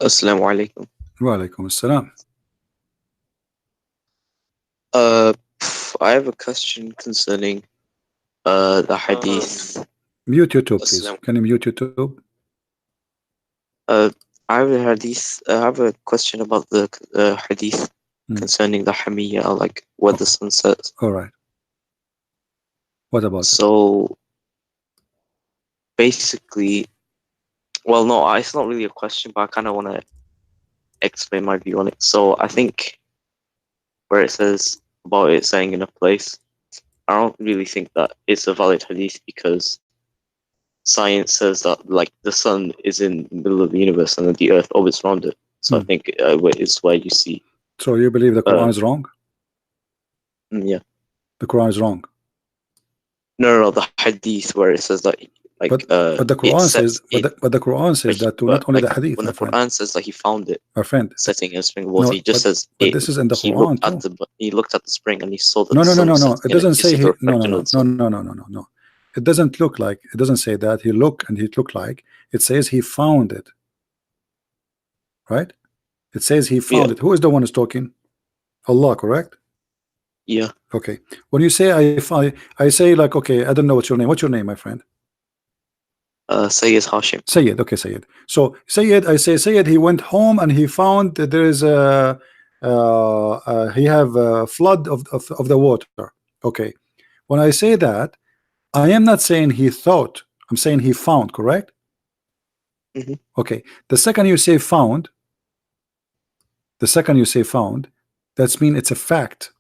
Assalamu alaikum. Wa alaikum assalam. I have a question concerning the hadith. Mute YouTube, please. Assalamu. Can you mute YouTube? I have a hadith. I have a question about the hadith concerning the Hamiyya, like what the sun says. All right. What about it? So basically, well, no, it's not really a question, but I kind of want to explain my view on it. So I think where it says about it saying in a place, I don't really think that it's a valid hadith because science says that like the sun is in the middle of the universe and the earth orbits around it. So I think it's where you see. So you believe the Quran is wrong? Yeah. The Quran is wrong. No, the hadith where it says that like but the Quran says but the Quran says that too, not only the hadith. When the Quran says that he found it, my friend, setting in a spring of water, he just says but this is in the Quran too. He looked at the spring and he saw that no. It doesn't say he, no. It doesn't look like, it doesn't say that he looked and it looked like. It says he found it. Right? It says he found it. Who is the one who's talking? Allah, correct? Yeah. Okay. When you say I say like, okay, I don't know what's your name. What's your name, my friend? Sayyid Hashim. Sayyid, okay, Sayyid. So Sayyid, I say Sayyid, he went home and he found that there is a he have a flood of the water. Okay. When I say that, I am not saying he thought, I'm saying he found, correct? Okay. The second you say found, that's mean it's a fact.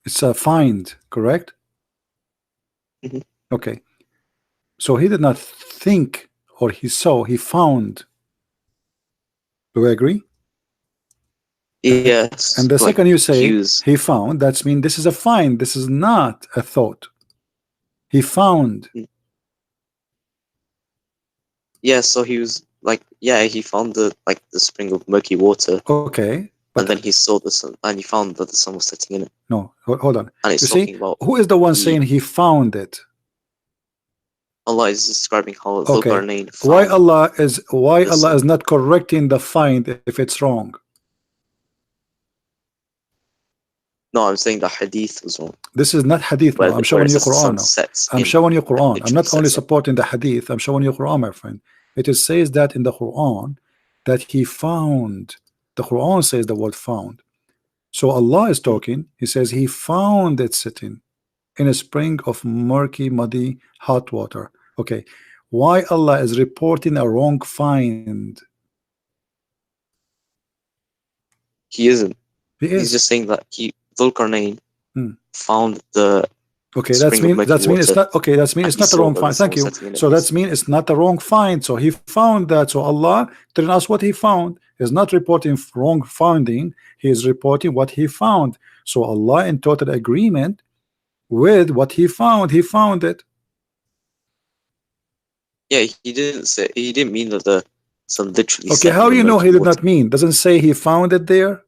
It's a find, correct? Okay. So he did not think or he saw, he found. Do we agree? Yes. And the second you say he found, that's mean this is a find. This is not a thought. He found. Yeah, so he was like, he found the spring of murky water. Okay. And then he saw the sun and he found that the sun was setting in it. No, hold on. And it's talking about who is the one saying he found it? Allah is describing how Zulqarnain found. Why Allah is not correcting the find if it's wrong? No, I'm saying the hadith was wrong. This is not hadith. I'm showing you Quran now. I'm showing you Quran. I'm not only supporting the hadith. I'm showing you Quran, my friend. It says that in the Quran that he found. The Quran says the word found. So Allah is talking. He says he found it sitting in a spring of murky, muddy, hot water. Okay. Why Allah is reporting a wrong find? He isn't. He is. He's just saying that Zulqarnain found the. Okay, that's mean it's not okay. That's mean it's not the wrong find. Thank you. So that's mean it's not the wrong find. So he found that. So Allah telling us what he found. Is not reporting wrong finding. He is reporting what he found. So Allah in total agreement with what he found. He found it. Yeah, he didn't mean that the sun literally. Okay, how you know he did not mean? Doesn't say he found it there.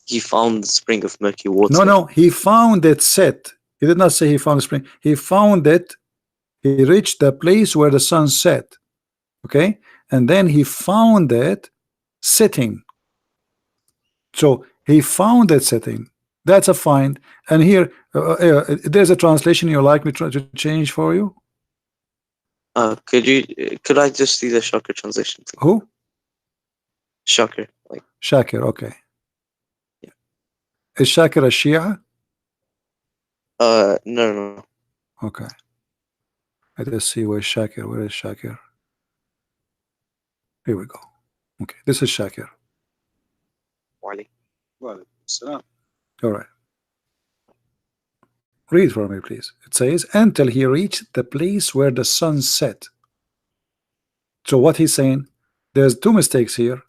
He found the spring of murky water. No, he found it set. He did not say he found the spring. He found it. He reached the place where the sun set. Okay, and then he found it sitting. So he found it sitting. That's a find. And here, there's a translation you like me to change for you. Could I just see the Shakir translation? Please? Who? Shakir. Shakir. Okay. Is Shakir a Shia? No. Okay. Let us see where Shakir. Where is Shakir? Here we go. Okay, this is Shakir. All right. Read for me, please. It says, until he reached the place where the sun set. So what he's saying, there's two mistakes here.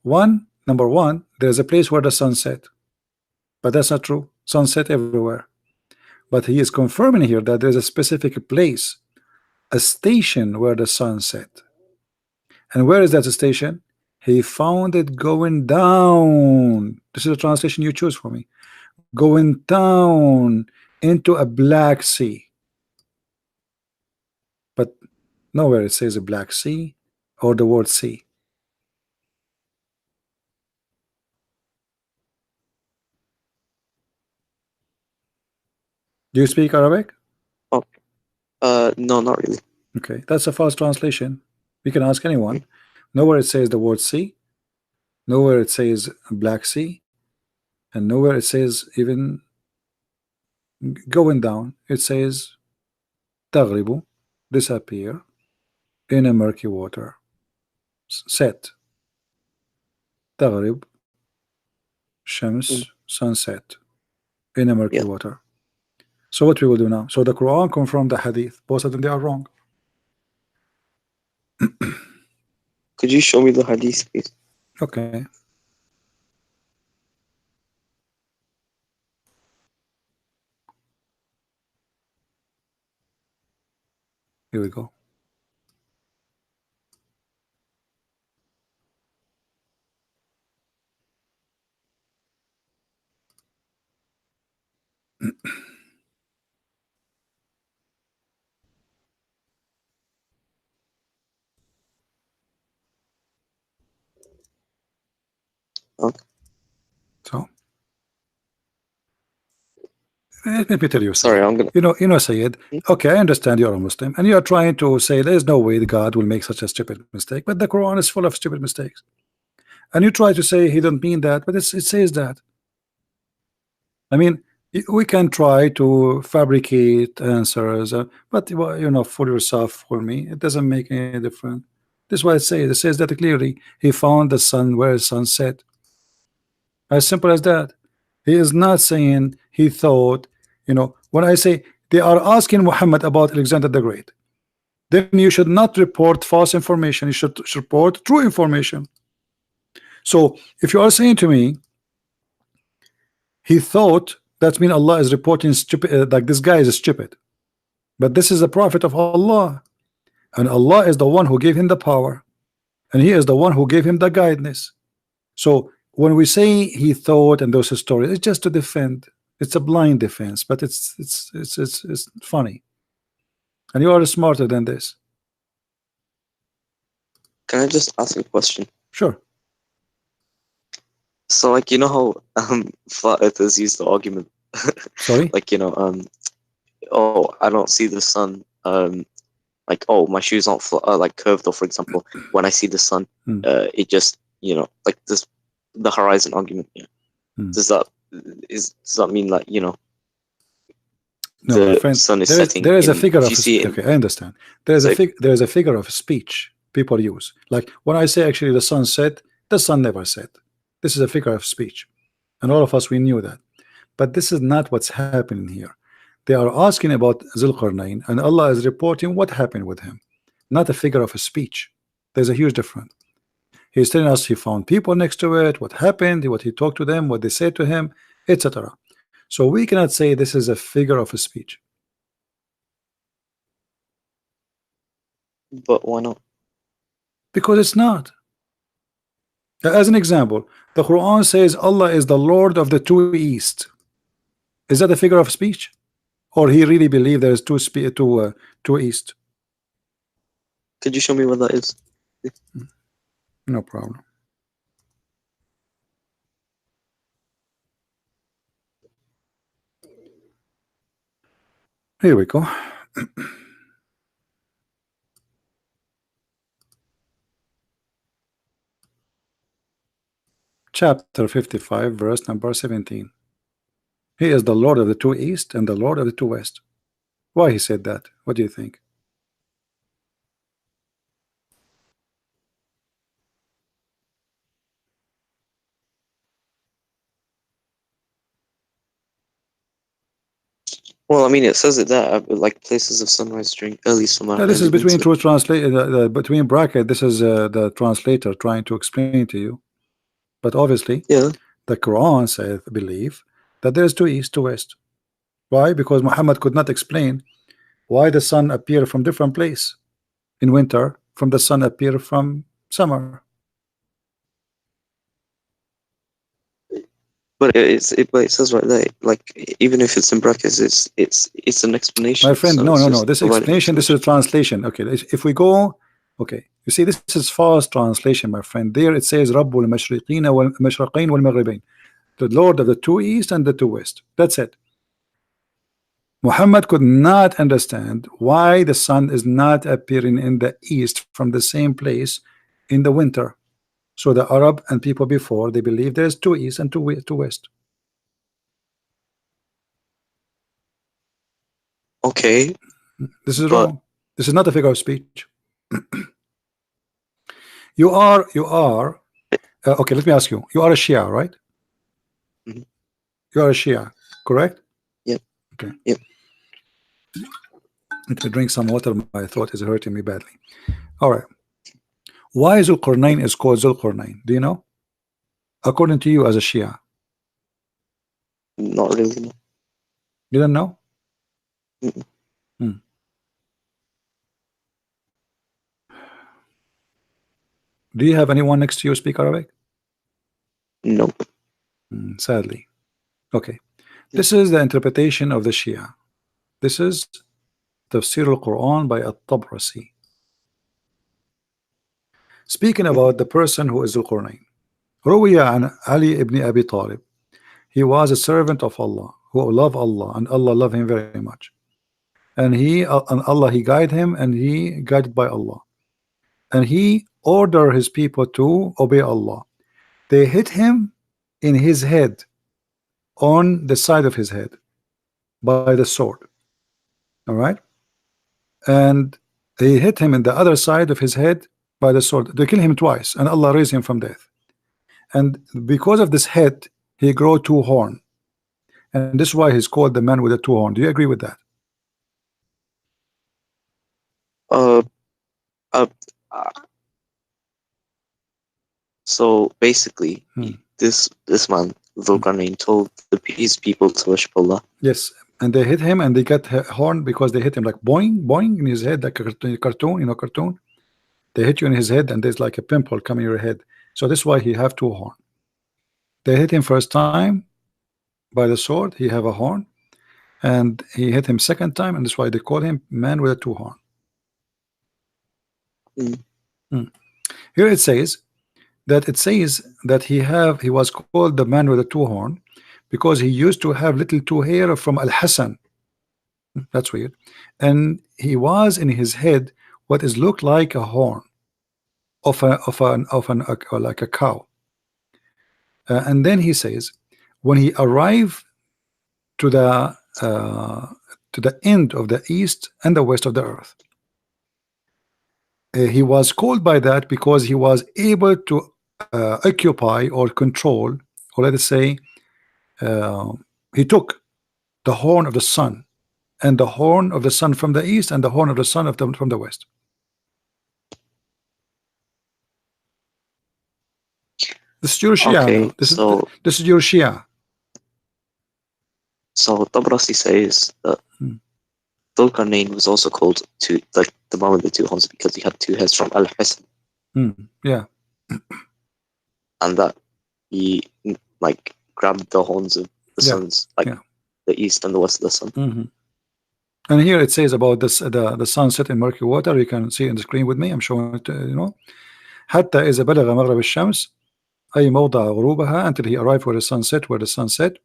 Number one, there's a place where the sun set. But that's not true. Sunset everywhere. But he is confirming here that there's a specific place, a station where the sun set. And where is that station? He found it going down. This is the translation you choose for me. Going down into a Black Sea. But nowhere it says a Black Sea. or the word see? Do you speak Arabic? Okay. No, not really. Okay, that's a false translation. You can ask Mhm. anyone. Nowhere it says the word sea, nowhere it says Black Sea, and nowhere it says even going down. It says تغرب, disappear in a murky water. Set, تغرب, Mm. shams, sunset in a murky Yeah. water. So what we will do now? So the Quran confirmed the Hadith. Both of them they are wrong. Could you show me the hadith, please? Okay, here we go. Okay. So let me tell you, Sorry, Sayyid. I'm gonna. Sayyid. Hmm? Okay, I understand you're a Muslim, and you are trying to say there is no way that God will make such a stupid mistake. But the Quran is full of stupid mistakes, and you try to say He don't mean that, but it says that. I mean, we can try to fabricate answers, but well, for yourself, for me, it doesn't make any difference. This is what it says. It says that clearly. He found the sun where the sun set. As simple as that. He is not saying he thought. When I say they are asking Muhammad about Alexander the Great, then you should not report false information. You should report true information. So if you are saying to me, he thought, that means Allah is reporting stupid, like this guy is stupid. But this is a prophet of Allah, and Allah is the one who gave him the power, and He is the one who gave him the guidance. So when we say he thought and those stories, it's just to defend. It's a blind defense, but it's funny. And you are smarter than this. Can I just ask a question? Sure. So, like, you know how flat earthers use the argument, Sorry. like, oh, I don't see the sun. Like, oh, my shoes aren't like curved, or for example, when I see the sun, it just, like this, the horizon argument. Yeah. Does that mean like, No, the my friend. sun is There is setting there is a in? figure If of you see it in, okay, I understand. There is so a figure of speech people use. Like when I say actually the sun set, the sun never set. This is a figure of speech, and all of us we knew that. But this is not what's happening here. They are asking about Zulqarnain, and Allah is reporting what happened with him, not a figure of a speech. There's a huge difference. He's telling us he found people next to it, what happened, what he talked to them, what they said to him, etc. So we cannot say this is a figure of a speech. but why not? Because it's not. As an example, the Quran says Allah is the Lord of the two east. Is that a figure of speech? Or he really believed there is two east? Could you show me what that is? No problem. Here we go. Chapter 55, verse number 17. He is the Lord of the two east and the Lord of the two west. Why he said that? What do you think? Well, I mean, it says it there, like places of sunrise during early summer, Now, this is early between winter. two translate between bracket. This is the translator trying to explain to you. But obviously, Yeah. the Quran says, believe that there is two east, two west. Why? Because Muhammad could not explain why the sun appeared from different place in winter from the sun appear from summer. But but it says right there, like even if it's in brackets, it's an explanation. My friend, So no, it's no, no. just This providing explanation, this is a translation. Okay, if we go, okay, You see, this is false translation, my friend. There it says Rabbul Mashriqina wal Mashriqain wal Maghribain, the Lord of the two east and the two west. That's it. Muhammad could not understand why the sun is not appearing in the east from the same place in the winter. So the Arab and people before, they believe there's two east and two west. Okay, This is but wrong. This is not a figure of speech. You are okay, let me ask you. You are a Shia, right? mhm, You are a Shia, correct? yep, Okay. yep. Let me drink some water. My throat is hurting me badly. All right. Why Zulqarnain is called Zulqarnain? Do you know? According to you as a Shia. Not really. No. You don't know? Mm-mm. Hmm. Do you have anyone next to you speak Arabic? Nope. Sadly. Okay. Yep. This is the interpretation of the Shia. This is Tafsir al-Quran by At-Tabrasi. Speaking Mhm. about the person who is Zulqarnain. روي عن Ali ibn Abi Talib. He was a servant of Allah who loved Allah and Allah loved him very much. And Allah he guided him and he guided by Allah. And he ordered his people to obey Allah. They hit him in his head, on the side of his head, by the sword. All right, and they hit him in the other side of his head by the sword. They kill him twice, and Allah raised him from death. And because of this head, he grew two horn, and this is why he's called the man with the two horn. Do you agree with that? Uh, uh, uh, so basically, Hmm. this man Zulkarnain told his people to worship Allah. Yes, and they hit him, and they got horn because they hit him like boing, boing in his head, like a cartoon, cartoon. They hit you in his head, and there's like a pimple coming in your head. So this is why he have two horn. They hit him first time by the sword. He have a horn, and he hit him second time, and that's why they call him man with a two horn. Mm. Here it says that he was called the man with a two horn because he used to have little two hair from Al Hassan. That's weird. And he was in his head what is looked like a horn of like a cow. And then he says, when he arrived to the end of the east and the west of the earth, he was called by that because he was able to occupy or control, or let us say, uh, he took the horn of the sun, and the horn of the sun from the east, and the horn of the sun from the west. This is your Shia Okay, now. This is your Shia. so Tabrasi says that Zulkarnain was also called to like the man with the two horns because he had two heads from Al Hassan, Yeah. and that he like grabbed the horns of the suns, like the east and the west of the sun. And here it says about this the sunset in murky water. You can see on the screen with me. I'm showing it. حتى إذا بلغ مغرب الشمس أي موضع غروبها, until he arrived where the sun set.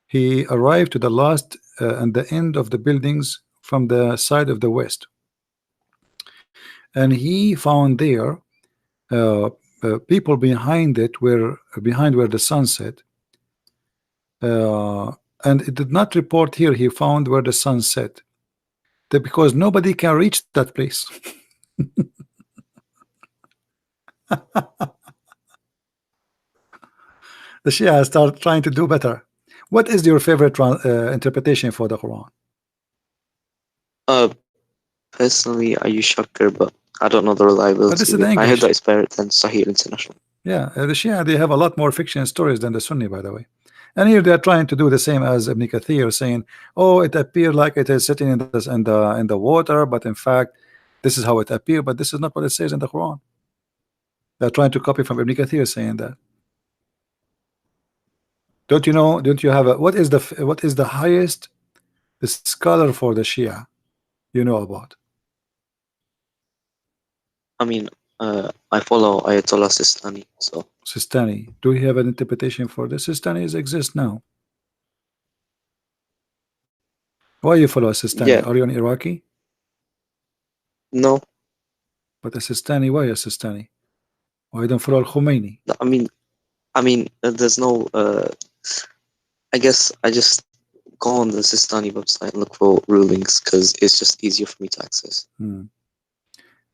He arrived to the last and the end of the buildings from the side of the west, and he found there people behind where the sun set, and it did not report here he found where the sun set, because nobody can reach that place. The Shia start trying to do better. What is your favorite interpretation for the Quran? Personally, I use Shakkar, but I don't know the But reliability this is of the it. I heard English. that it's better than Sahih International. Yeah, the Shia, they have a lot more fiction stories than the Sunni, by the way. And here they are trying to do the same as Ibn Kathir, saying, "Oh, it appeared like it is sitting in the water, but in fact, this is how it appeared." But this is not what it says in the Quran. They're trying to copy from Ibn Kathir, saying that. Don't you know? Don't you have a what is the highest scholar for the Shia you know about? I mean, I follow Ayatollah Sistani, so Sistani. Do you have an interpretation for this? Sistanis exist now. Why you follow a yeah, Sistani? Are you an Iraqi? no, But a Sistani, why a Sistani? Why don't follow Khomeini? there's no. I guess I just go on the Sistani website and look for rulings because it's just easier for me to access. Hmm.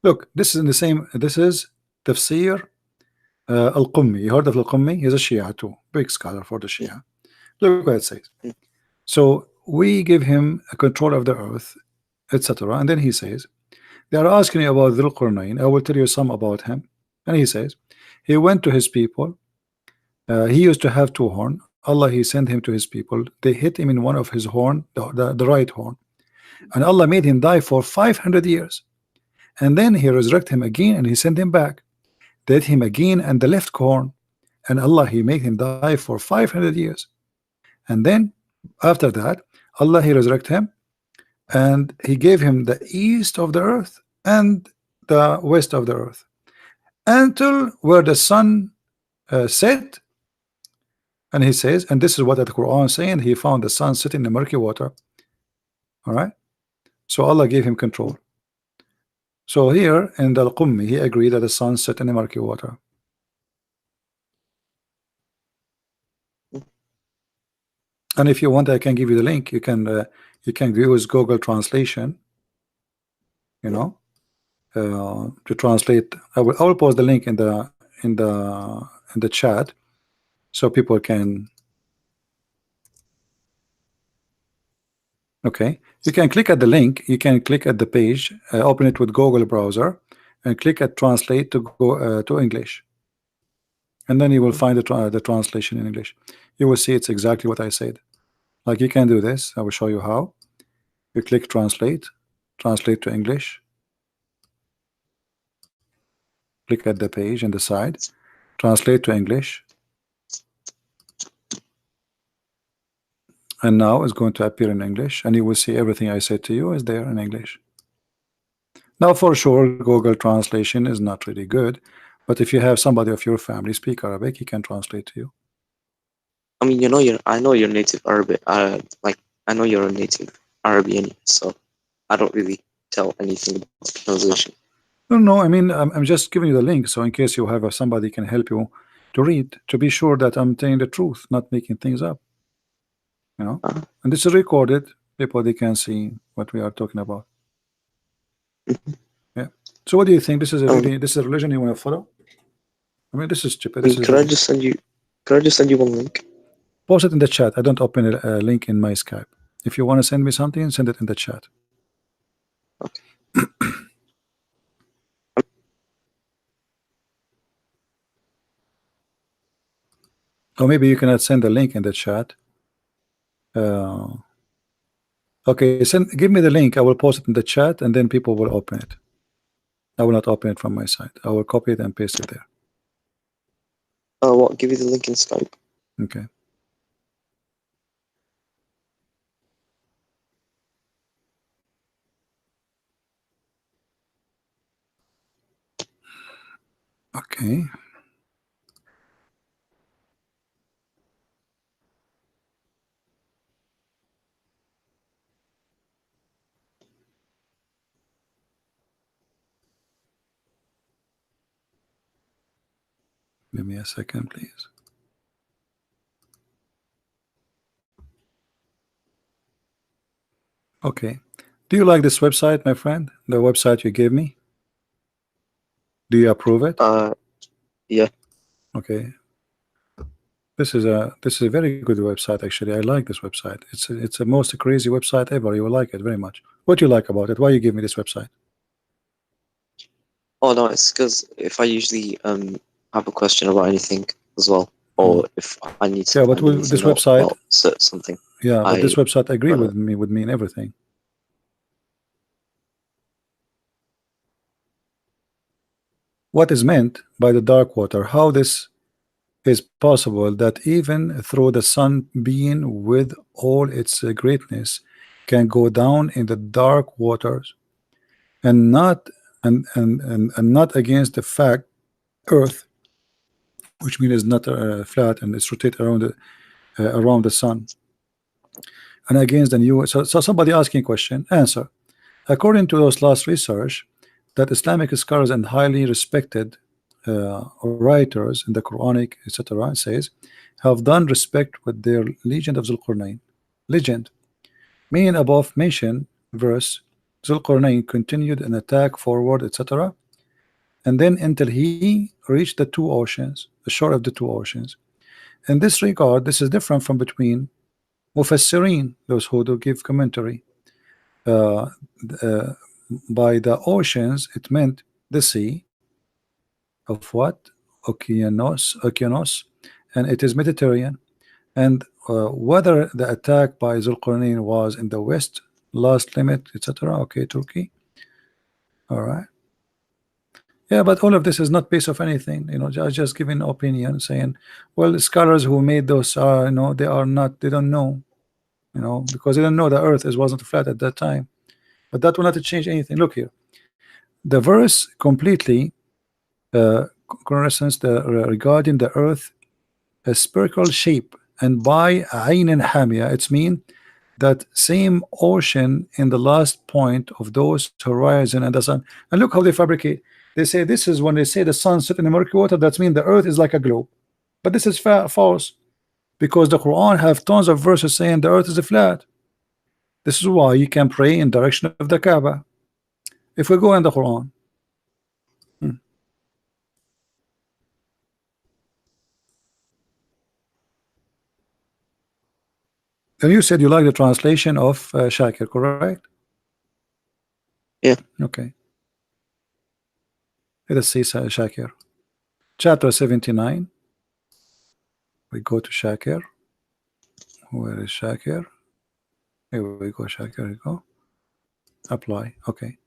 Look, this is in the same. This is Tafsir Al-Qummi. You heard of Al-Qummi? He's a Shia too, big scholar for the Mm, Shia. Look what it says. mm, So we give him a control of the earth, etc. And then he says, they are asking you about Dhul Qarnayn. I will tell you some about him. And he says, he went to his people. He used to have two horns. Allah, he sent him to his people. They hit him in one of his horn, the right horn. And Allah made him die for 500 years. And then he resurrected him again and he sent him back. They hit him again and the left horn. And Allah, he made him die for 500 years. And then after that, Allah, he resurrected him and he gave him the east of the earth and the west of the earth until where the sun set. And he says, and this is what the Quran is saying, he found the sun sitting in the murky water. All right, so Allah gave him control. So here in the Al-Qummi, he agreed that the sun set in the murky water. mm, And if you want, I can give you the link. You can use Google Translation, you mm. know, to translate. I will post the link in the chat so people can. Okay, you can click at the link. You can click at the page, open it with Google browser, and click at translate to go to English, and then you will find the translation in English. You will see it's exactly what I said. Like you can do this. I will show you how. You click translate to English. Click at the page on the side, translate to English, and now it's going to appear in English, and you will see everything I said to you is there in English. Now, for sure, Google translation is not really good, but if you have somebody of your family speak Arabic, he can translate to you. I mean, I know you're native Arabic. Like I know you're a native Arabian, so I don't really tell anything about translation. No, I mean, I'm just giving you the link, so in case you have somebody can help you to read, to be sure that I'm telling the truth, not making things up. You know, Uh, and this is recorded. People they can see what we are talking about. mhm. Yeah. So, what do you think? This is a Um, religion you want to follow? I mean, this is stupid. I mean, This is could I just send you? Could I just send you one link? post it in the chat. I don't open a link in my Skype. If you want to send me something, send it in the chat. Okay. Or maybe you cannot send the link in the chat. Okay, give me the link. I will post it in the chat, and then people will open it. I will not open it from my side. I will copy it and paste it there. What? Give you the link in Skype. Okay. Okay. Give me a second, please. Okay. Do you like this website, my friend? The website you gave me? Do you approve it? Yeah. Okay. This is a very good website actually. I like this website. It's the most crazy website ever. You will like it very much. What do you like about it? Why you give me this website? Oh no, it's because if I usually have a question about anything as well, or if I need to Yeah, but find anything this out website, about something, yeah, but this I website agree run it. with me in everything. What is meant by the dark water? How this is possible that even through the sun being with all its greatness can go down in the dark waters and not and not against the fact Earth, which means it's not flat and it's rotate around the sun, and against the new. So somebody asking question, answer. According to those last research, that Islamic scholars and highly respected writers in the Quranic, etc., says, have done respect with their legend of Zulqarnain. Legend, meaning above mentioned verse, Zulqarnain continued an attack forward, etc., and then until he reached the two oceans, the shore of the two oceans. In this regard, this is different from between Mufassirin, those who do give commentary. Uh, uh, by the oceans, it meant the sea of what? Okeanos, and it is Mediterranean. And whether the attack by Zulqarnain was in the west, last limit, etc. Okay, Turkey. All right. Yeah, but all of this is not based of anything. Just giving opinion, saying, well, the scholars who made those are, they are not, they don't know, because they don't know the Earth wasn't flat at that time. But that will not change anything. Look here, the verse completely corresponds regarding the Earth a spherical shape, and by Ain and Hamia, it's mean that same ocean in the last point of those horizon and the sun. And look how they fabricate. They say this is when they say the sun set in the murky water, that means the Earth is like a globe. But this is false, because the Quran have tons of verses saying the Earth is flat. This is why you can pray in direction of the Kaaba. If we go in the Quran, and you said you like the translation of Shakir, correct? Yeah. Okay. Let's see Shakir. Chapter 79. We go to Shakir. Where is Shakir? Here we go, Shakir. Here we go. Apply. Okay.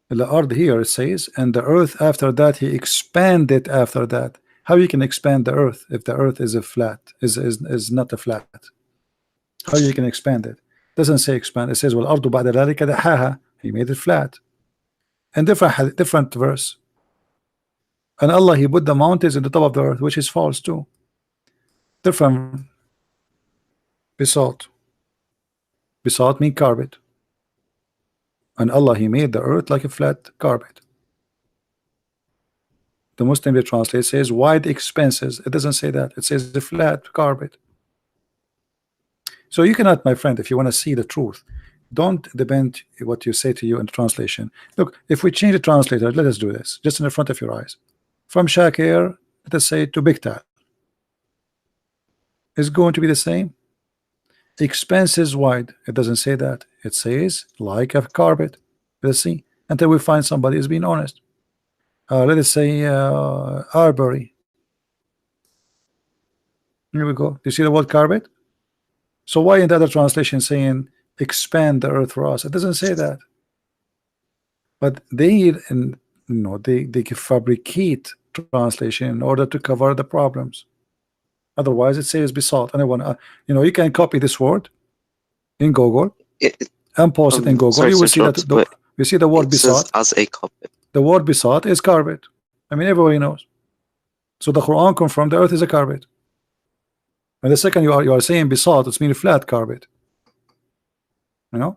The ard here it says, and the earth after that he expanded after that. How you can expand the earth if the earth is a flat, is not a flat? How you can expand it? Doesn't say expand. It says, well, ardu ba'da dhalika dahaha. He made it flat. And different verse. And Allah, he put the mountains in the top of the earth, which is false too. Different. Bisat. Bisat mean carpet. And Allah, he made the earth like a flat carpet. The Muslim they translate says wide expanses. It doesn't say that. It says the flat carpet. So you cannot, my friend, if you want to see the truth, don't depend what you say to you in translation. Look, if we change the translator, let us do this just in the front of your eyes. From Shakir, let us say to Biktal. Is going to be the same. Expanses wide. It doesn't say that. It says like a carpet. Let's see until we find somebody is being honest. Let us say Arbery. Here we go. Do you see the word carpet? So why in the other translation saying expand the earth for us? It doesn't say that. But they they fabricate translation in order to cover the problems. Otherwise, it says besought. Anyone, you can copy this word in Google and post it in Google. Sorry, you will see that you see the word besought as a carpet. The word besought is carpet. I mean, everybody knows. So the Quran confirmed the earth is a carpet. And the second you are saying besought, it's mean flat carpet. And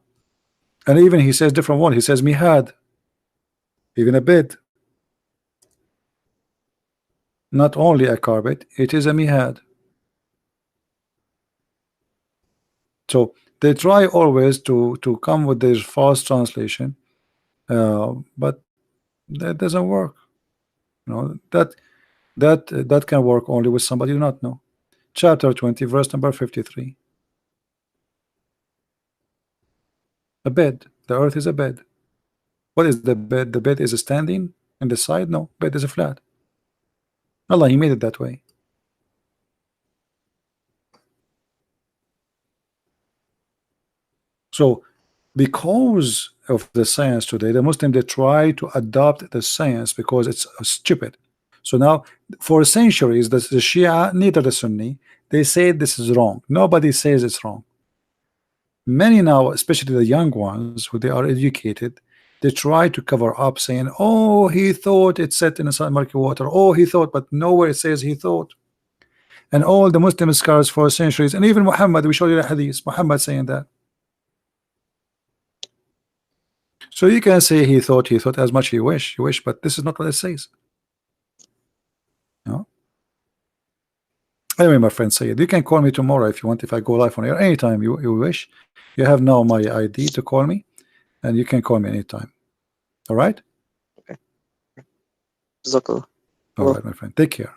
even he says different one. He says mihad, even a bed. Not only a carpet, it is a mihad. So they try always to come with this false translation, but that doesn't work. That can work only with somebody you not know. Chapter 20, verse number 53. A bed. The earth is a bed. What is the bed? The bed is a standing in the side? No, bed is a flat. Allah, he made it that way. So because of the science today, the Muslim they try to adopt the science because it's stupid. So now for centuries the Shia, neither the Sunni, they say this is wrong. Nobody says it's wrong. Many now, especially the young ones who they are educated, They try to cover up, saying, oh, he thought it set inside murky water. Oh, he thought, but nowhere it says he thought. And all the Muslim scholars for centuries, and even Muhammad, we showed you the hadith, Muhammad saying that. So you can say he thought as much you wish, but this is not what it says. No. Anyway, my friend Sayed, you can call me tomorrow if you want, if I go live on air anytime you wish. You have now my ID to call me, and you can call me anytime. All right? Okay. Jazakallah. All right, my friend. Take care.